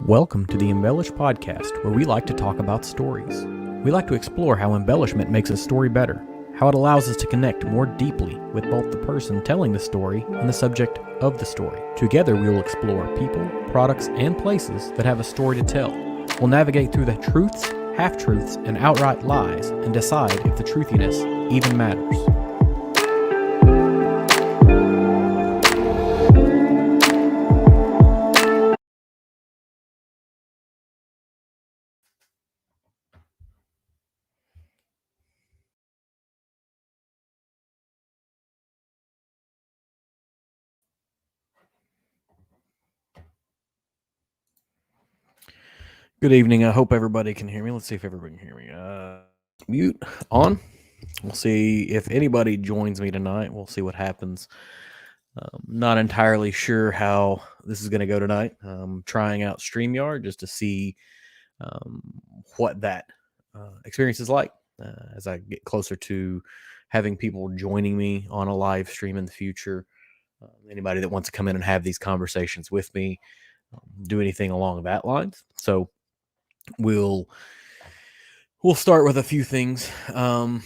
Welcome to the Embellish Podcast, where we like to talk about stories. We like to explore how embellishment makes a story better, how it allows us to connect more deeply with both the person telling the story and the subject of the story. Together, we will explore people, products, and places that have a story to tell. We'll navigate through the truths, half-truths, and outright lies, and decide if the truthiness even matters. Good evening. I hope everybody can hear me. Let's see if everybody can hear me. Mute on. We'll see if anybody joins me tonight. We'll see what happens. Not entirely sure how this is going to go tonight. Trying out StreamYard just to see what that experience is like as I get closer to having people joining me on a live stream in the future. Anybody that wants to come in and have these conversations with me, do anything along that lines. So we'll start with a few things, some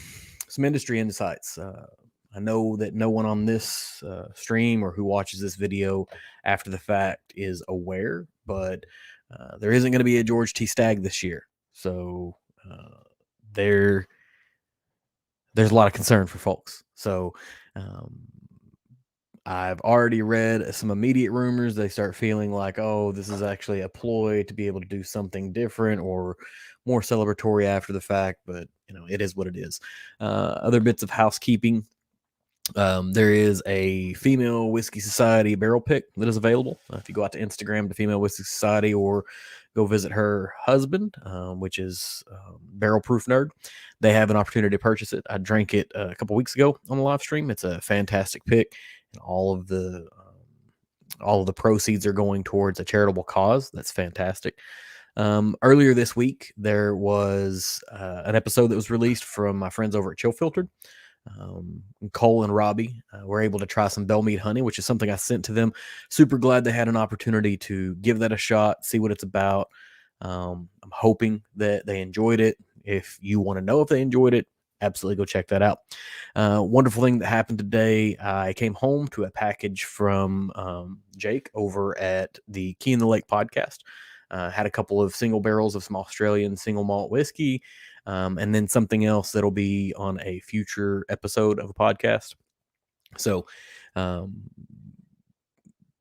industry insights. I know that no one on this stream or who watches this video after the fact is aware, but there isn't going to be a George T. Stagg this year. So there's a lot of concern for folks. So I've already read some immediate rumors. They start feeling like, oh, this is actually a ploy to be able to do something different or more celebratory after the fact. But, it is what it is. Other bits of housekeeping. There is a Female Whiskey Society barrel pick that is available. If you go out to Instagram to Female Whiskey Society or go visit her husband, which is Barrel Proof Nerd, they have an opportunity to purchase it. I drank it a couple weeks ago on the live stream. It's a fantastic pick. And all of the proceeds are going towards a charitable cause. That's fantastic. Earlier this week, there was an episode that was released from my friends over at Chill Filtered. Cole and Robbie were able to try some Bell Mead honey, which is something I sent to them. Super glad they had an opportunity to give that a shot, see what it's about. I'm hoping that they enjoyed it. If you want to know if they enjoyed it, absolutely go check that out. Wonderful thing that happened today. I came home to a package from Jake over at the Key in the Lake podcast. Had a couple of single barrels of some Australian single malt whiskey, and then something else that'll be on a future episode of a podcast. So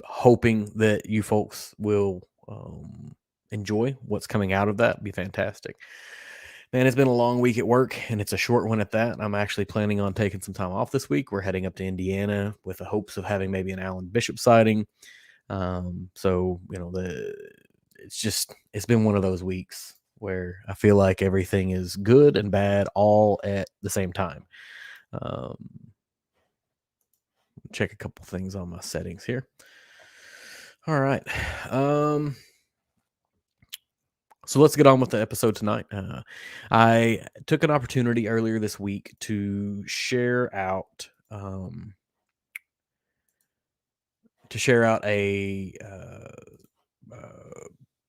hoping that you folks will enjoy what's coming out of that. Be fantastic. Man, it's been a long week at work, and it's a short one at that. I'm actually planning on taking some time off this week. We're heading up to Indiana with the hopes of having maybe an Alan Bishop sighting. So, it's been one of those weeks where I feel like everything is good and bad all at the same time. Check a couple things on my settings here. All right. So let's get on with the episode tonight. I took an opportunity earlier this week to share out a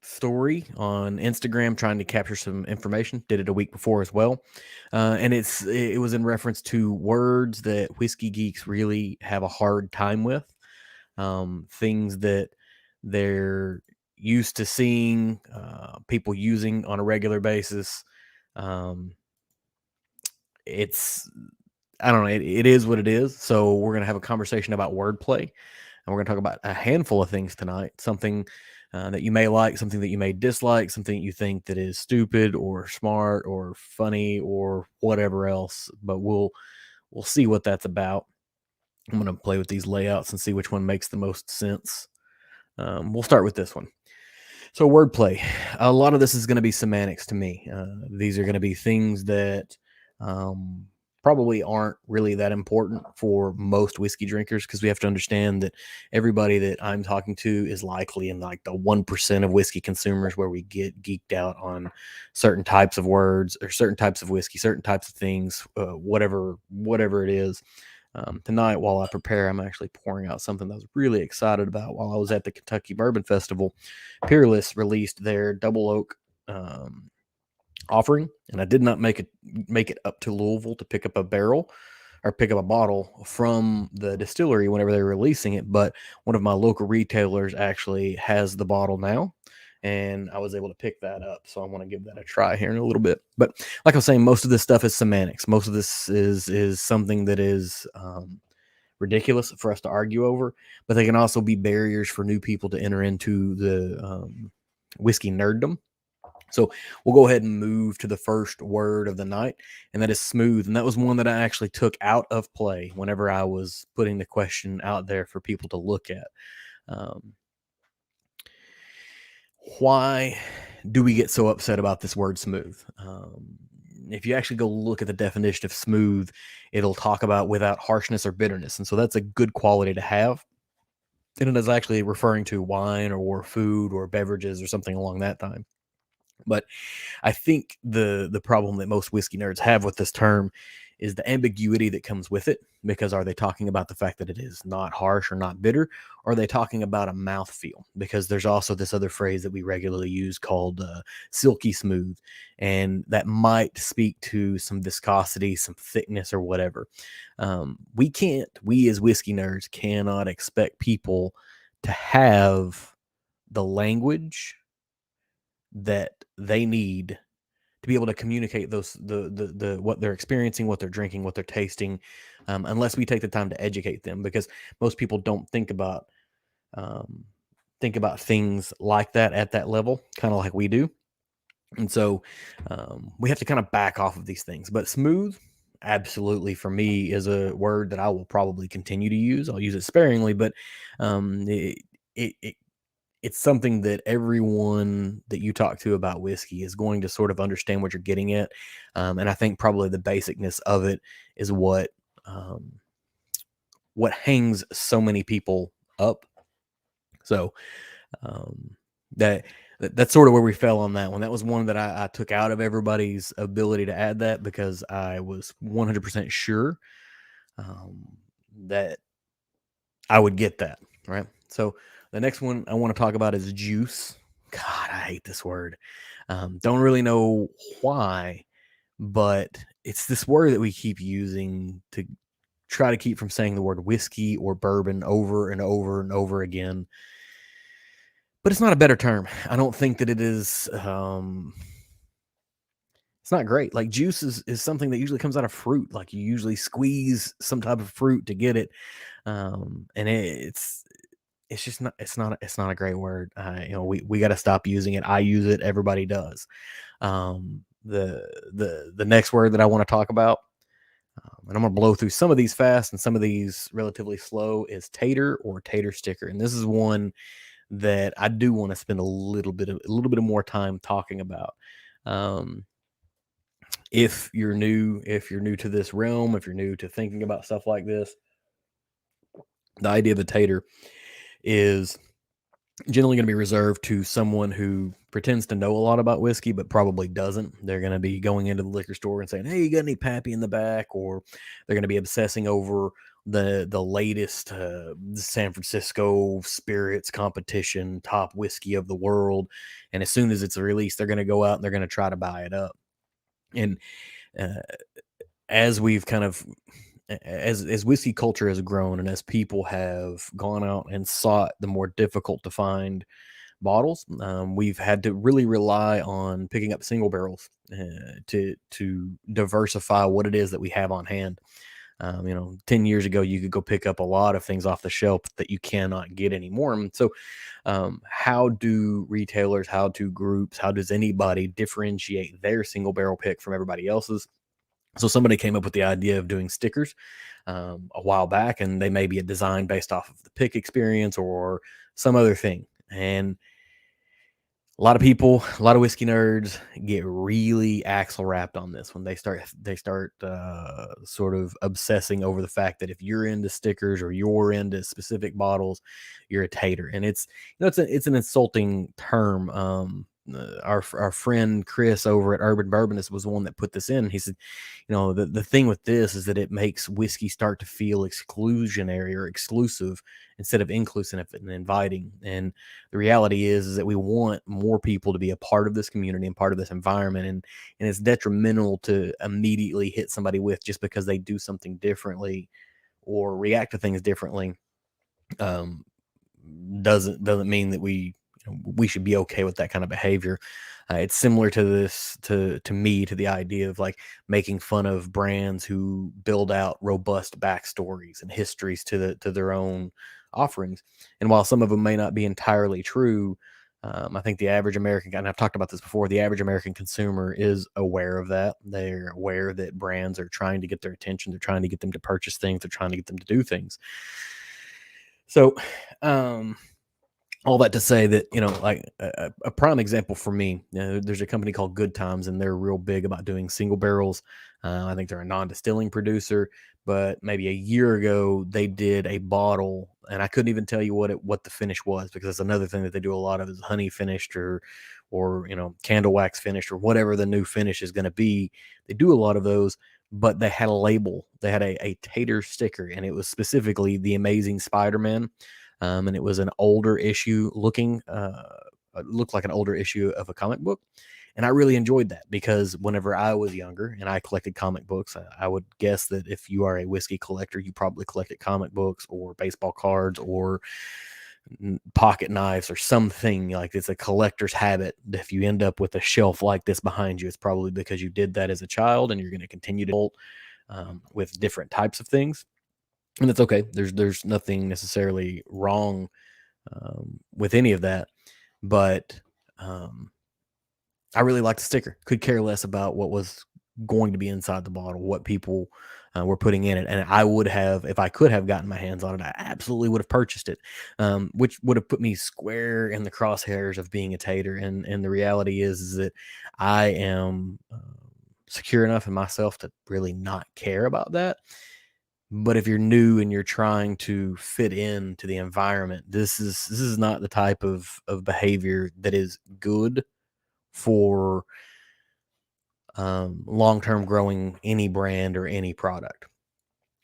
story on Instagram, trying to capture some information. Did it a week before as well, and it was in reference to words that whiskey geeks really have a hard time with, things that they're used to seeing people using on a regular basis. It's, I don't know, it is what it is. So we're going to have a conversation about wordplay, and we're going to talk about a handful of things tonight. Something that you may like, something that you may dislike, something you think that is stupid or smart or funny or whatever else. But we'll see what that's about. I'm going to play with these layouts and see which one makes the most sense. We'll start with this one. So wordplay, a lot of this is going to be semantics to me. These are going to be things that probably aren't really that important for most whiskey drinkers, because we have to understand that everybody that I'm talking to is likely in like the 1% of whiskey consumers where we get geeked out on certain types of words or certain types of whiskey, certain types of things, whatever it is. Tonight, while I prepare, I'm actually pouring out something that I was really excited about while I was at the Kentucky Bourbon Festival. Peerless released their double oak offering, and I did not make it up to Louisville to pick up a barrel or pick up a bottle from the distillery whenever they were releasing it. But one of my local retailers actually has the bottle now, and I was able to pick that up. So I want to give that a try here in a little bit. But like I was saying, most of this stuff is semantics. Most of this is something that is ridiculous for us to argue over, but they can also be barriers for new people to enter into the whiskey nerddom. So we'll go ahead and move to the first word of the night, and that is smooth. And that was one that I actually took out of play whenever I was putting the question out there for people to look at. Um, why do we get so upset about this word smooth? If you actually go look at the definition of smooth, it'll talk about without harshness or bitterness. And so that's a good quality to have. And it is actually referring to wine or food or beverages or something along that time. But I think the problem that most whiskey nerds have with this term is the ambiguity that comes with it. Because are they talking about the fact that it is not harsh or not bitter? Or are they talking about a mouthfeel? Because there's also this other phrase that we regularly use called silky smooth. And that might speak to some viscosity, some thickness, or whatever. We as whiskey nerds cannot expect people to have the language that they need to be able to communicate those the what they're experiencing, what they're drinking, what they're tasting, unless we take the time to educate them. Because most people don't um, think about things like that at that level, kind of like we do, and so we have to kind of back off of these things. But smooth, absolutely, for me, is a word that I will probably continue to use. I'll use it sparingly, but um, it, it it's something that everyone that you talk to about whiskey is going to sort of understand what you're getting at. And I think probably the basicness of it is um, what hangs so many people up. So um, that that's sort of where we fell on that one. That was one that I took out of everybody's ability to add that because I was 100% sure um, that I would get that, right? So the next one I want to talk about is juice. God, I hate this word. Don't really know why, but it's this word that we keep using to try to keep from saying the word whiskey or bourbon over and over and over again. But it's not a better term. I don't think that it is. It's not great. Like juice is something that usually comes out of fruit. Like you usually squeeze some type of fruit to get it, and it's just not it's not a great word. We got to stop using it. I use it, everybody does. The next word that I want to talk about, and I'm going to blow through some of these fast and some of these relatively slow, is tater or tater sticker. And this is one that I do want to spend a little bit of more time talking about. um if you're new to this realm, if you're new to thinking about stuff like this, the idea of a tater is generally going to be reserved to someone who pretends to know a lot about whiskey but probably doesn't. They're going to be going into the liquor store and saying, "Hey, you got any Pappy in the back?" Or they're going to be obsessing over the latest San Francisco spirits competition, top whiskey of the world, and as soon as it's released, they're going to go out and they're going to try to buy it up. And uh, as we've kind of as whiskey culture has grown and as people have gone out and sought the more difficult to find bottles, we've had to really rely on picking up single barrels to diversify what it is that we have on hand. 10 years ago, you could go pick up a lot of things off the shelf that you cannot get anymore. And so, how do retailers, how do groups, how does anybody differentiate their single barrel pick from everybody else's? So somebody came up with the idea of doing stickers a while back, and they may be a design based off of the pick experience or some other thing. And a lot of people, a lot of whiskey nerds get really axle wrapped on this when they start sort of obsessing over the fact that if you're into stickers or you're into specific bottles, you're a tater. And it's an insulting term. our friend Chris over at Urban Bourbonist was the one that put this in. He said, the thing with this is that it makes whiskey start to feel exclusionary or exclusive instead of inclusive and inviting. And the reality is that we want more people to be a part of this community and part of this environment. And it's detrimental to immediately hit somebody with just because they do something differently or react to things differently. Um, doesn't mean that we should be okay with that kind of behavior. It's similar to this to me to the idea of like making fun of brands who build out robust backstories and histories to their own offerings. And while some of them may not be entirely true, I think the average American, and I've talked about this before, the average American consumer is aware of that. They're aware that brands are trying to get their attention. They're trying to get them to purchase things. They're trying to get them to do things. So, all that to say that, like a prime example for me, there's a company called Good Times, and they're real big about doing single barrels. I think they're a non-distilling producer, but maybe a year ago they did a bottle, and I couldn't even tell you what the finish was, because that's another thing that they do a lot of is honey finished or candle wax finished or whatever the new finish is going to be. They do a lot of those, but they had a label. They had a Tater sticker, and it was specifically the Amazing Spider-Man. And it was an older issue looking, looked like an older issue of a comic book. And I really enjoyed that because whenever I was younger and I collected comic books, I would guess that if you are a whiskey collector, you probably collected comic books or baseball cards or pocket knives or something. Like, it's a collector's habit. If you end up with a shelf like this behind you, it's probably because you did that as a child and you're going to continue to with different types of things. And that's okay. There's nothing necessarily wrong with any of that, but I really like the sticker. Could care less about what was going to be inside the bottle, what people were putting in it. And I would have, if I could have gotten my hands on it, I absolutely would have purchased it, which would have put me square in the crosshairs of being a tater. And the reality is that I am secure enough in myself to really not care about that. But if you're new and you're trying to fit into the environment, this is not the type of behavior that is good for long-term growing any brand or any product.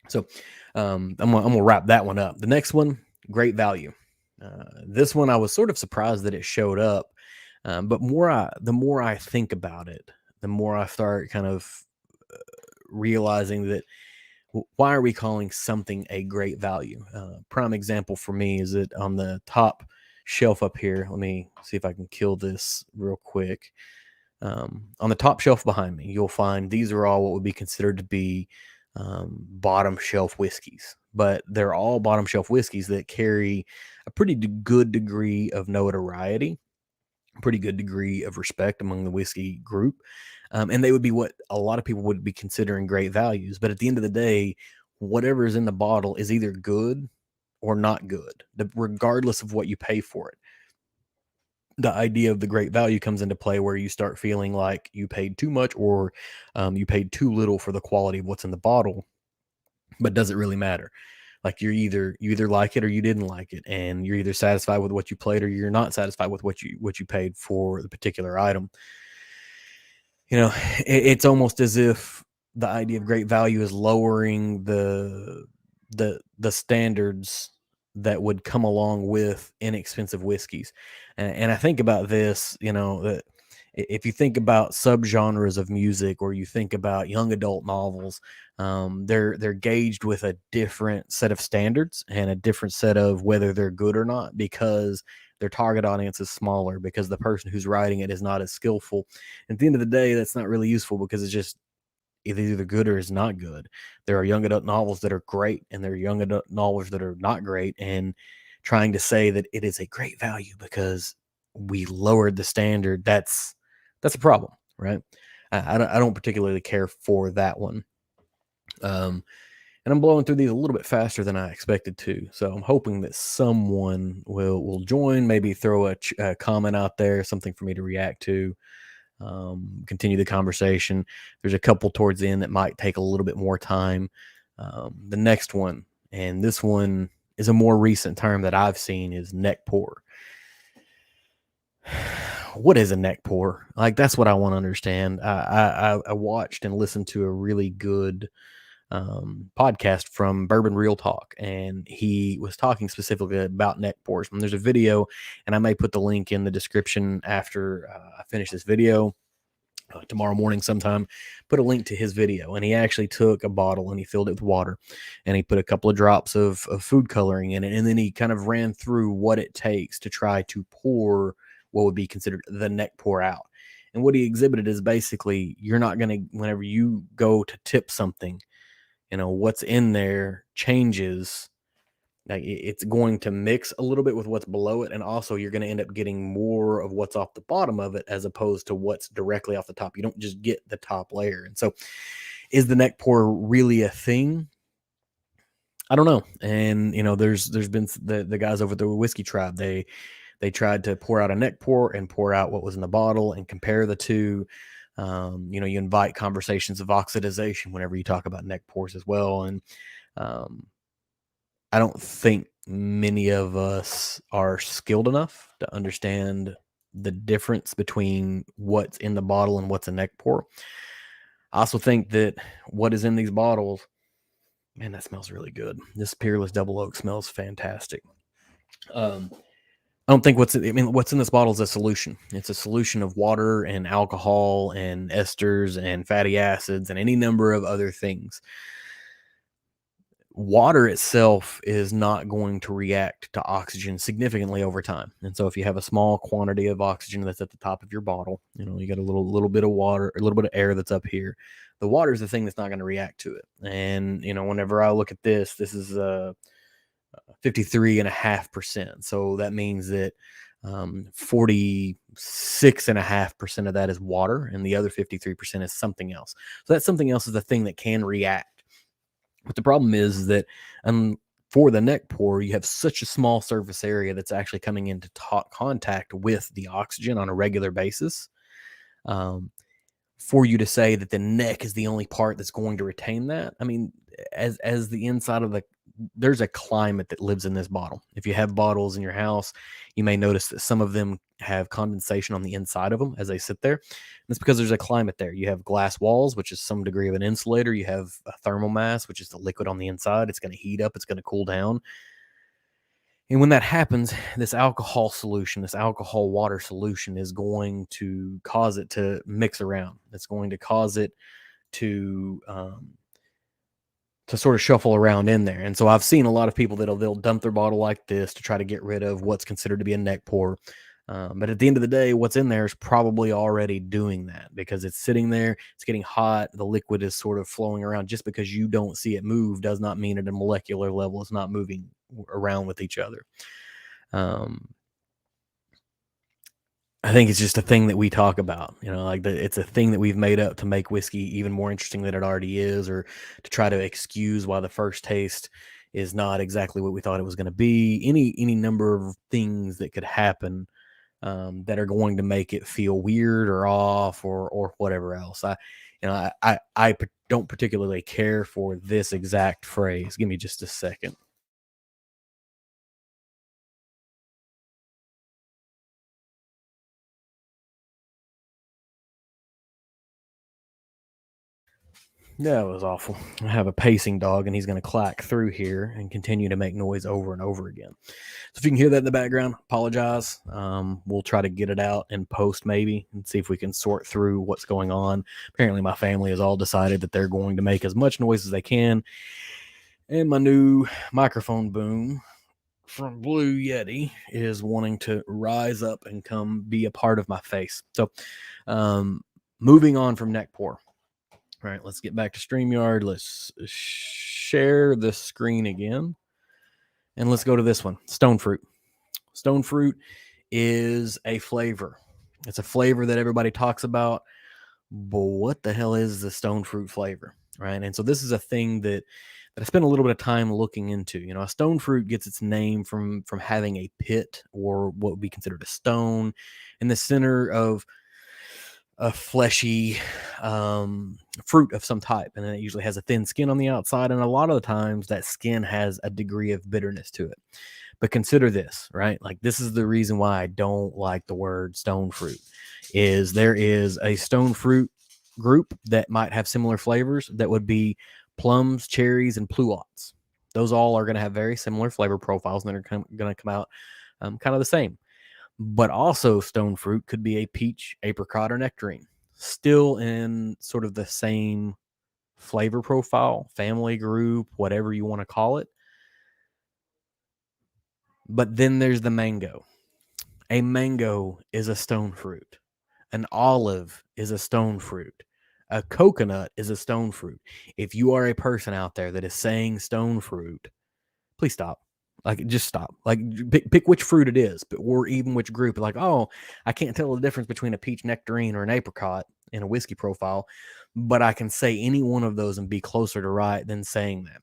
So I'm gonna wrap that one up. The next one, great value. This one I was sort of surprised that it showed up, but the more I think about it, the more I start kind of realizing that why are we calling something a great value? Prime example for me is that on the top shelf up here, let me see if I can kill this real quick. On the top shelf behind me, you'll find these are all what would be considered to be bottom shelf whiskeys, but they're all bottom shelf whiskeys that carry a pretty good degree of notoriety, pretty good degree of respect among the whiskey group. And they would be what a lot of people would be considering great values. But at the end of the day, whatever is in the bottle is either good or not good, regardless of what you pay for it. The idea of the great value comes into play where you start feeling like you paid too much or you paid too little for the quality of what's in the bottle, but does it really matter? Like, you either like it or you didn't like it, and you're either satisfied with what you played or you're not satisfied with what you paid for the particular item. It's almost as if the idea of great value is lowering the standards that would come along with inexpensive whiskeys. And I think about this, that if you think about subgenres of music or you think about young adult novels, they're gauged with a different set of standards and a different set of whether they're good or not, because their target audience is smaller, because the person who's writing it is not as skillful. At the end of the day, that's not really useful, because it's just either good or is not good. There are young adult novels that are great, and there are young adult novels that are not great. And trying to say that it is a great value because we lowered the standard, that's a problem, right? I don't particularly care for that one. And I'm blowing through these a little bit faster than I expected to. So I'm hoping that someone will join, maybe throw a comment out there, something for me to react to, continue the conversation. There's a couple towards the end that might take a little bit more time. The next one, and this one is a more recent term that I've seen, is neck pour. what is a neck pour? Like, that's what I want to understand. I watched and listened to a really good podcast from Bourbon Real Talk, and he was talking specifically about neck pores. And there's a video, and I may put the link in the description after I finish this video. Tomorrow morning sometime, put a link to his video, and he actually took a bottle and he filled it with water, and he put a couple of drops of food coloring in it, and then he kind of ran through what it takes to try to pour what would be considered the neck pour out. And what he exhibited is basically, you're not going to, whenever you go to tip something, what's in there changes. Like, it's going to mix a little bit with what's below it, and also you're going to end up getting more of what's off the bottom of it as opposed to what's directly off the top. You don't just get the top layer. And so, is the neck pour really a thing? I don't know. And there's been the guys over at the Whiskey Tribe. They tried to pour out a neck pour and pour out what was in the bottle and compare the two. You invite conversations of oxidization whenever you talk about neck pours as well. And I don't think many of us are skilled enough to understand the difference between what's in the bottle and what's a neck pour. I also think that what is in these bottles, man, that smells really good. This Peerless Double Oak smells fantastic. I don't think what's in this bottle is a solution. It's a solution of water and alcohol and esters and fatty acids and any number of other things. Water itself is not going to react to oxygen significantly over time. And so if you have a small quantity of oxygen that's at the top of your bottle, you got a little bit of water, a little bit of air that's up here. The water is the thing that's not going to react to it. And, whenever I look at this is 53.5%. So that means that 46.5% of that is water, and the other 53% is something else. So that something else is the thing that can react. But the problem is that for the neck pour, you have such a small surface area that's actually coming into contact with the oxygen on a regular basis. For you to say that the neck is the only part that's going to retain that, as the inside of there's a climate that lives in this bottle. If you have bottles in your house, you may notice that some of them have condensation on the inside of them as they sit there. And it's because there's a climate there. You have glass walls, which is some degree of an insulator. You have a thermal mass, which is the liquid on the inside. It's going to heat up. It's going to cool down. And when that happens, this alcohol water solution is going to cause it to mix around. It's going to cause it to sort of shuffle around in there. And so I've seen a lot of people they'll dump their bottle like this to try to get rid of what's considered to be a neck pour. But at the end of the day, what's in there is probably already doing that because it's sitting there, it's getting hot, the liquid is sort of flowing around. Just because you don't see it move does not mean at a molecular level it's not moving around with each other. I think it's just a thing that we talk about, it's a thing that we've made up to make whiskey even more interesting than it already is, or to try to excuse why the first taste is not exactly what we thought it was going to be. Any number of things that could happen that are going to make it feel weird or off or whatever else. I don't particularly care for this exact phrase. Give me just a second. That was awful. I have a pacing dog, and he's going to clack through here and continue to make noise over and over again. So if you can hear that in the background, apologize. We'll try to get it out in post maybe and see if we can sort through what's going on. Apparently my family has all decided that they're going to make as much noise as they can. And my new microphone boom from Blue Yeti is wanting to rise up and come be a part of my face. So moving on from neck pour. All right, let's get back to StreamYard. Let's share the screen again. And let's go to this one, stone fruit. Stone fruit is a flavor. It's a flavor that everybody talks about. But what the hell is the stone fruit flavor, right? And so this is a thing that I spent a little bit of time looking into. A stone fruit gets its name from having a pit, or what would be considered a stone, in the center of a fleshy fruit of some type, and then it usually has a thin skin on the outside, and a lot of the times that skin has a degree of bitterness to it. But consider this, right? Like, this is the reason why I don't like the word stone fruit, is there is a stone fruit group that might have similar flavors that would be plums, cherries, and pluots. Those all are going to have very similar flavor profiles, and they're going to come out kind of the same. But also, stone fruit could be a peach, apricot, or nectarine, still in sort of the same flavor profile, family group, whatever you want to call it. But then there's the mango. A mango is a stone fruit. An olive is a stone fruit. A coconut is a stone fruit. If you are a person out there that is saying stone fruit, please stop. Like, just stop. Like, pick which fruit it is, or even which group. Like, oh, I can't tell the difference between a peach nectarine or an apricot in a whiskey profile, but I can say any one of those and be closer to right than saying that.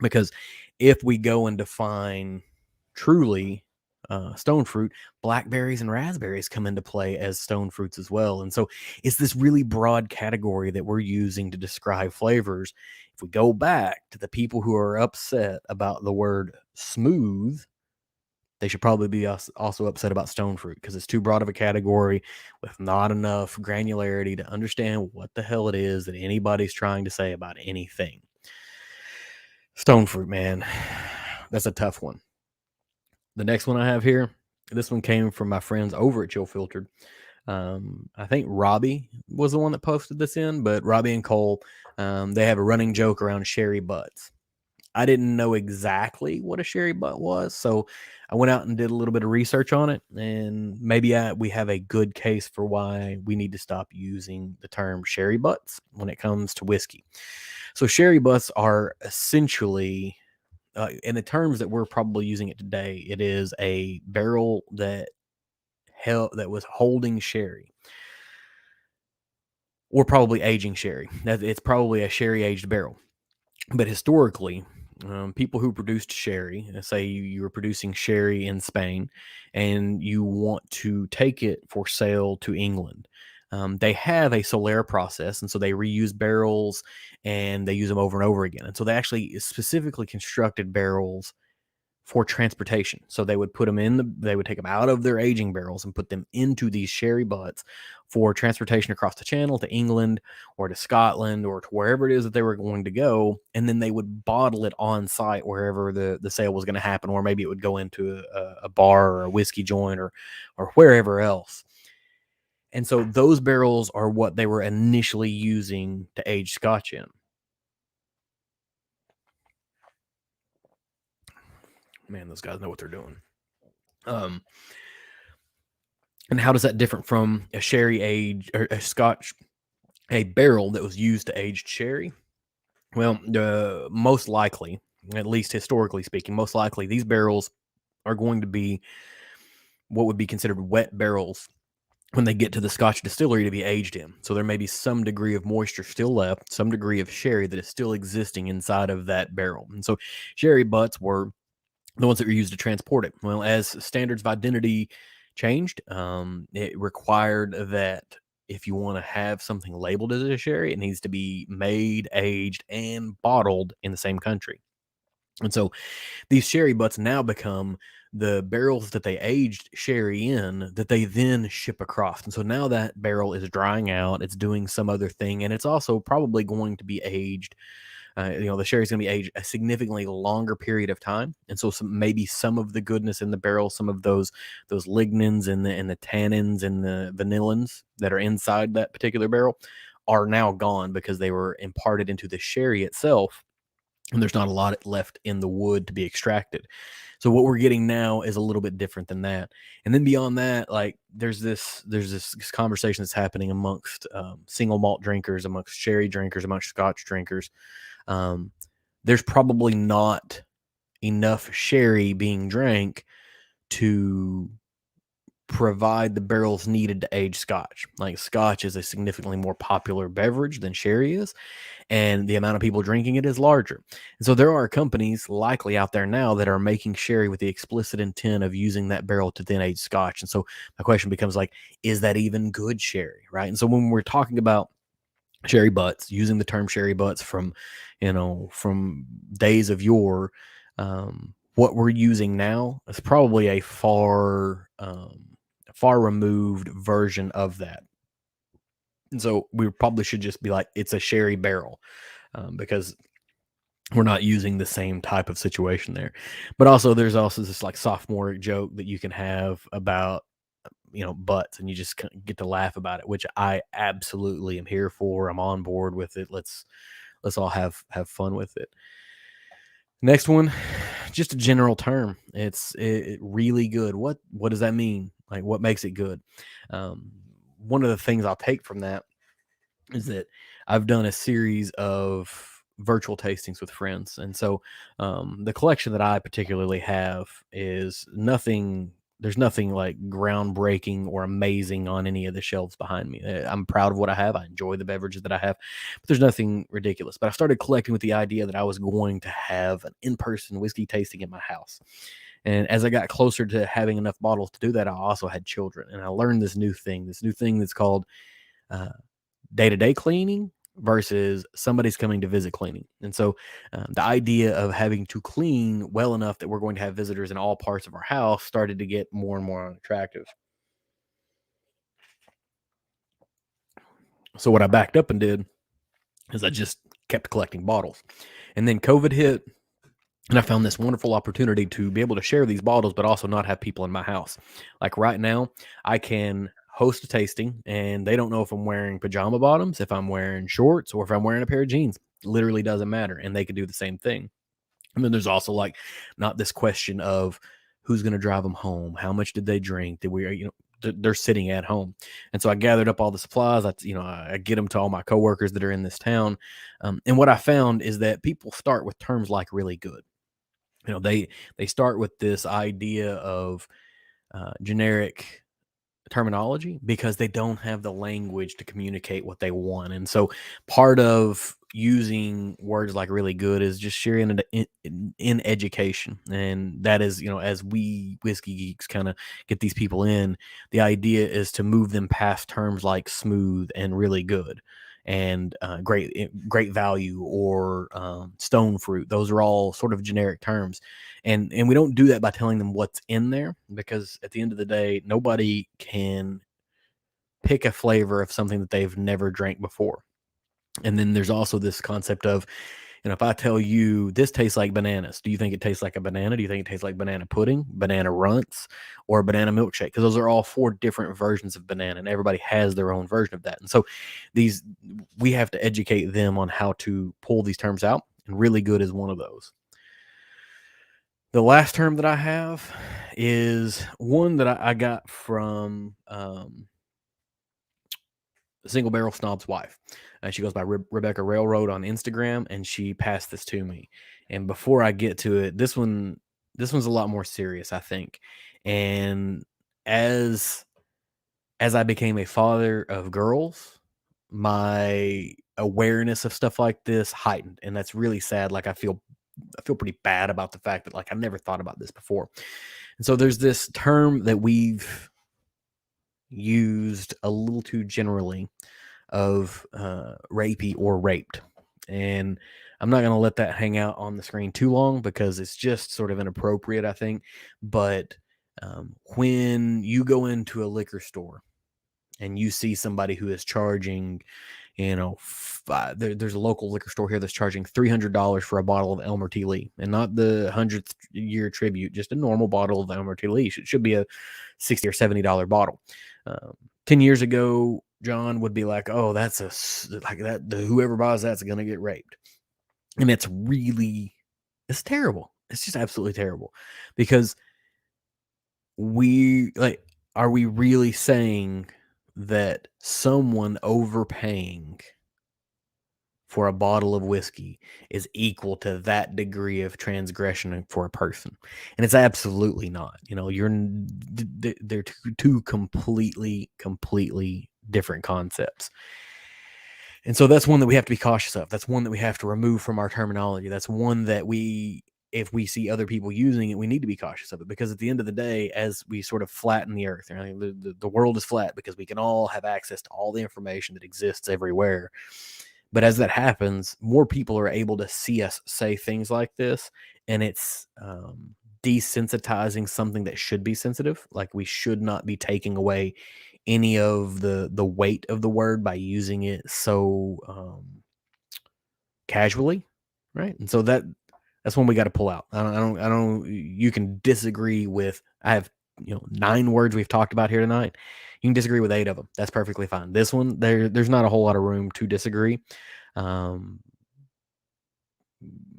Because if we go and define truly stone fruit, blackberries and raspberries come into play as stone fruits as well. And so it's this really broad category that we're using to describe flavors. If we go back to the people who are upset about the word smooth, they should probably be also upset about stone fruit, because it's too broad of a category with not enough granularity to understand what the hell it is that anybody's trying to say about anything. Stone fruit, man, that's a tough one. The next one I have here, this one came from my friends over at Chill Filtered. I think Robbie was the one that posted this in, but Robbie and Cole, they have a running joke around sherry butts. I didn't know exactly what a sherry butt was, so I went out and did a little bit of research on it, and maybe we have a good case for why we need to stop using the term sherry butts when it comes to whiskey. So sherry butts are essentially, in the terms that we're probably using it today, it is a barrel that was holding sherry, or probably aging sherry. It's probably a sherry aged barrel. But historically, people who produced sherry, say you were producing sherry in Spain, and you want to take it for sale to England. They have a Solera process, and so they reuse barrels and they use them over and over again. And so they actually specifically constructed barrels for transportation. So they would they would take them out of their aging barrels and put them into these sherry butts for transportation across the channel to England or to Scotland or to wherever it is that they were going to go. And then they would bottle it on site wherever the sale was going to happen, or maybe it would go into a bar or a whiskey joint or wherever else. And so those barrels are what they were initially using to age Scotch in. Man, those guys know what they're doing. And how does that differ from a sherry age or a Scotch, a barrel that was used to age sherry? Well, most likely, at least historically speaking, most likely these barrels are going to be what would be considered wet barrels when they get to the Scotch distillery to be aged in. So there may be some degree of moisture still left, some degree of sherry that is still existing inside of that barrel. And so sherry butts were the ones that were used to transport it. Well, as standards of identity changed, it required that if you want to have something labeled as a sherry, it needs to be made, aged, and bottled in the same country. And so these sherry butts now become the barrels that they aged sherry in that they then ship across. And so now that barrel is drying out, it's doing some other thing, and it's also probably going to be aged. The sherry is going to be aged a significantly longer period of time, and so maybe some of the goodness in the barrel, some of those lignins and the tannins and the vanillins that are inside that particular barrel are now gone because they were imparted into the sherry itself, and there's not a lot left in the wood to be extracted. So what we're getting now is a little bit different than that. And then beyond that, like there's this conversation that's happening amongst single malt drinkers, amongst sherry drinkers, amongst Scotch drinkers. There's probably not enough sherry being drank to provide the barrels needed to age Scotch. Like, Scotch is a significantly more popular beverage than sherry is, and the amount of people drinking it is larger. And so there are companies likely out there now that are making sherry with the explicit intent of using that barrel to then age Scotch. And so my question becomes, like, is that even good sherry, right? And so when we're talking about sherry butts, using the term sherry butts from days of yore, what we're using now is probably a far removed version of that. And so we probably should just be like, it's a sherry barrel, because we're not using the same type of situation there. But also, there's also this like sophomoric joke that you can have about, butts, and you just get to laugh about it, which I absolutely am here for. I'm on board with it. Let's all have fun with it. Next one, just a general term. It really good. What does that mean? Like, what makes it good? Um, One of the things I'll take from that is that I've done a series of virtual tastings with friends, and so the collection that I particularly have is nothing. There's nothing like groundbreaking or amazing on any of the shelves behind me. I'm proud of what I have. I enjoy the beverages that I have, but there's nothing ridiculous. But I started collecting with the idea that I was going to have an in-person whiskey tasting at my house. And as I got closer to having enough bottles to do that, I also had children, and I learned this new thing that's called uh, day-to-day cleaning versus somebody's coming to visit cleaning. And so the idea of having to clean well enough that we're going to have visitors in all parts of our house started to get more and more unattractive. So what I backed up and did is I just kept collecting bottles. And then COVID hit, and I found this wonderful opportunity to be able to share these bottles, but also not have people in my house. Like right now, I can host a tasting, and they don't know if I'm wearing pajama bottoms, if I'm wearing shorts, or if I'm wearing a pair of jeans. Literally doesn't matter. And they could do the same thing. And then there's also like not this question of who's going to drive them home, how much did they drink, did we, they're sitting at home. And so I gathered up all the supplies. I get them to all my coworkers that are in this town. And what I found is that people start with terms like really good. They start with this idea of generic terminology because they don't have the language to communicate what they want. And so part of using words like really good is just sharing it in education. And that is, as we whiskey geeks kind of get these people in, the idea is to move them past terms like smooth and really good and great value or stone fruit. Those are all sort of generic terms, and we don't do that by telling them what's in there, because at the end of the day, nobody can pick a flavor of something that they've never drank before. And then there's also this concept of, if I tell you this tastes like bananas, do you think it tastes like a banana? Do you think it tastes like banana pudding, banana runts, or a banana milkshake? Because those are all four different versions of banana, and everybody has their own version of that. And so these we have to educate them on how to pull these terms out, and really good is one of those. The last term that I have is one that I got from Single Barrel Snob's wife. She goes by Rebecca Railroad on Instagram, and she passed this to me. And before I get to it, this one's a lot more serious, I think. And as I became a father of girls, my awareness of stuff like this heightened, and that's really sad. Like I feel pretty bad about the fact that like I never thought about this before. And so there's this term that we've used a little too generally of rapey or raped. And I'm not going to let that hang out on the screen too long because it's just sort of inappropriate, I think. But when you go into a liquor store and you see somebody who is charging, there's a local liquor store here that's charging $300 for a bottle of Elmer T. Lee, and not the 100th year tribute, just a normal bottle of Elmer T. Lee. It should be a $60 or $70 bottle. 10 years ago, John would be like, "Oh, that's like that. Whoever buys that's going to get raped," and it's terrible. It's just absolutely terrible, because are we really saying that someone overpaying for a bottle of whiskey is equal to that degree of transgression for a person? And it's absolutely not. They're two completely different concepts. And so that's one that we have to be cautious of. That's one that we have to remove from our terminology. That's one that if we see other people using it, we need to be cautious of it, because at the end of the day, as we sort of flatten the earth, the world is flat because we can all have access to all the information that exists everywhere. But as that happens, more people are able to see us say things like this, and it's desensitizing something that should be sensitive. Like, we should not be taking away any of the weight of the word by using it so casually, right? And so that's when we got to pull out. I don't. You can disagree with. I have 9 words we've talked about here tonight. You can disagree with 8 of them. That's perfectly fine. This one, there's not a whole lot of room to disagree.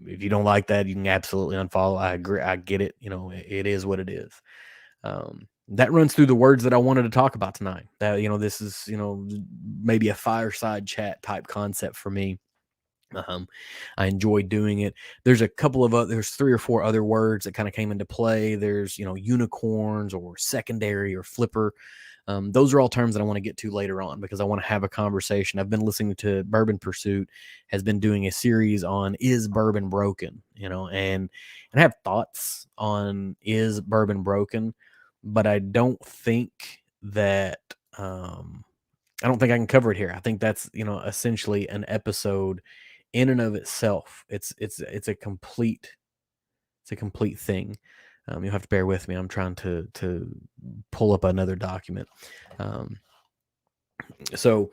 If you don't like that, you can absolutely unfollow. I agree. I get it. It is what it is. That runs through the words that I wanted to talk about tonight. That this is maybe a fireside chat type concept for me. I enjoy doing it. There's a couple of there's 3 or 4 other words that kind of came into play. There's unicorns or secondary or flipper. Those are all terms that I want to get to later on because I want to have a conversation. I've been listening to Bourbon Pursuit has been doing a series on is bourbon broken, and I have thoughts on is bourbon broken, but I don't think that I don't think I can cover it here. I think that's essentially an episode in and of itself. It's a complete thing. You'll have to bear with me. I'm trying to pull up another document. So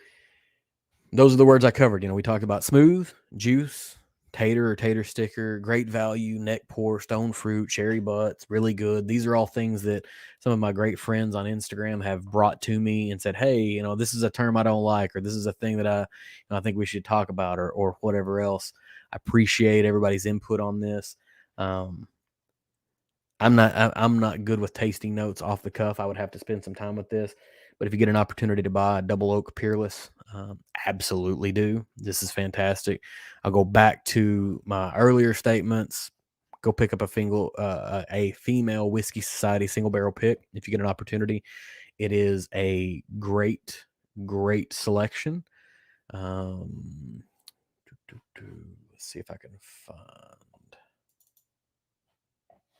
those are the words I covered. We talked about smooth, juice, tater or tater sticker, great value, neck pour, stone fruit, cherry butts, really good. These are all things that some of my great friends on Instagram have brought to me and said, hey, this is a term I don't like, or this is a thing that I think we should talk about, or whatever else. I appreciate everybody's input on this. I'm not good with tasting notes off the cuff. I would have to spend some time with this. But if you get an opportunity to buy a Double Oak Peerless, absolutely do. This is fantastic. I'll go back to my earlier statements. Go pick up a female whiskey society single barrel pick if you get an opportunity. It is a great selection. Let's see if I can find.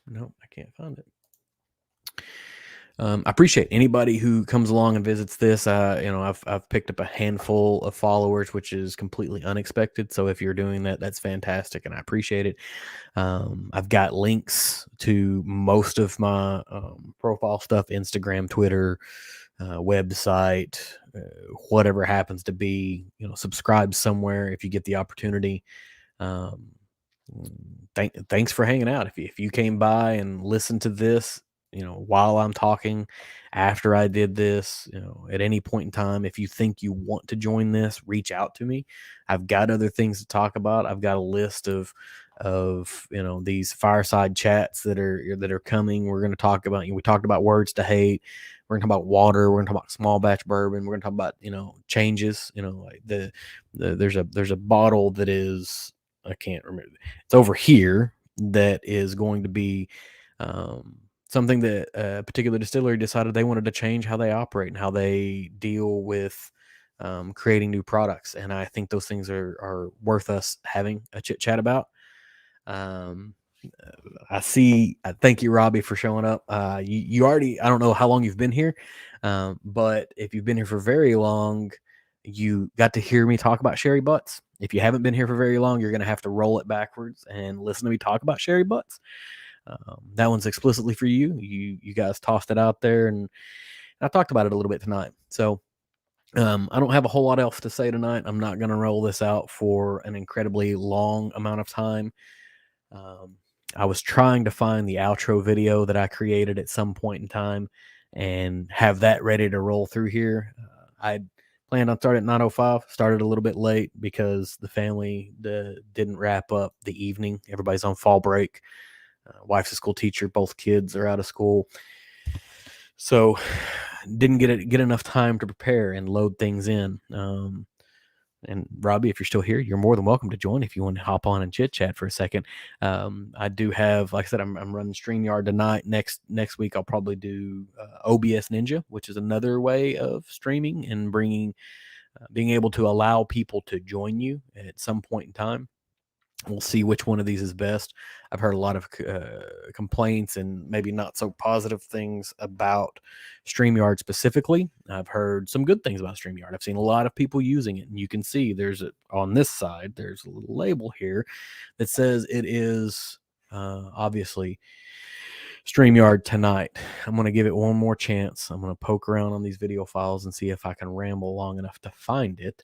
Nope, I can't find it. I appreciate anybody who comes along and visits this. I've picked up a handful of followers, which is completely unexpected. So if you're doing that, that's fantastic, and I appreciate it. I've got links to most of my profile stuff: Instagram, Twitter, website, whatever happens to be. Subscribe somewhere if you get the opportunity. Thanks for hanging out. If you came by and listened to this, while I'm talking, after I did this, at any point in time, if you think you want to join this, reach out to me. I've got other things to talk about. I've got a list of these fireside chats that are coming. We're going to talk about, we talked about words to hate. We're going to talk about water. We're going to talk about small batch bourbon. We're going to talk about, changes, like there's a bottle that is, I can't remember. It's over here that is going to be something that a particular distillery decided they wanted to change how they operate and how they deal with creating new products. And I think those things are worth us having a chit chat about. I see. Thank you, Robbie, for showing up. You already, I don't know how long you've been here, but if you've been here for very long, you got to hear me talk about sherry butts. If you haven't been here for very long, you're going to have to roll it backwards and listen to me talk about sherry butts. That one's explicitly for you. You guys tossed it out there, and I talked about it a little bit tonight. So I don't have a whole lot else to say tonight. I'm not going to roll this out for an incredibly long amount of time. I was trying to find the outro video that I created at some point in time and have that ready to roll through here. I planned on starting at 9:05, started a little bit late because the family didn't wrap up the evening. Everybody's on fall break. Wife's a school teacher. Both kids are out of school. So didn't get enough time to prepare and load things in. And Robbie, if you're still here, you're more than welcome to join if you want to hop on and chit chat for a second. I do have, like I said, I'm running StreamYard tonight. Next week, I'll probably do OBS Ninja, which is another way of streaming and being able to allow people to join you at some point in time. We'll see which one of these is best. I've heard a lot of complaints and maybe not so positive things about StreamYard specifically. I've heard some good things about StreamYard. I've seen a lot of people using it, and you can see on this side, there's a little label here that says it is obviously StreamYard tonight. I'm going to give it one more chance. I'm going to poke around on these video files and see if I can ramble long enough to find it.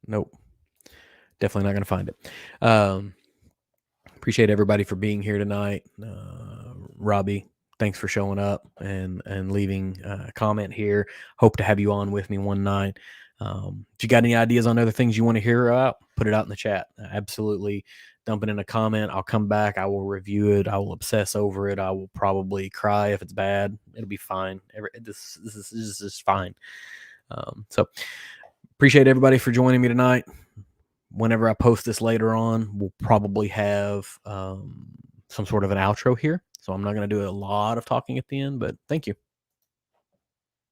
Nope. Definitely not going to find it. Appreciate everybody for being here tonight. Robbie, thanks for showing up and leaving a comment here. Hope to have you on with me one night. If you got any ideas on other things you want to hear about, put it out in the chat. Absolutely dump it in a comment. I'll come back. I will review it. I will obsess over it. I will probably cry if it's bad. It'll be fine. This is fine. So appreciate everybody for joining me tonight. Whenever I post this later on, we'll probably have some sort of an outro here. So I'm not going to do a lot of talking at the end, but thank you.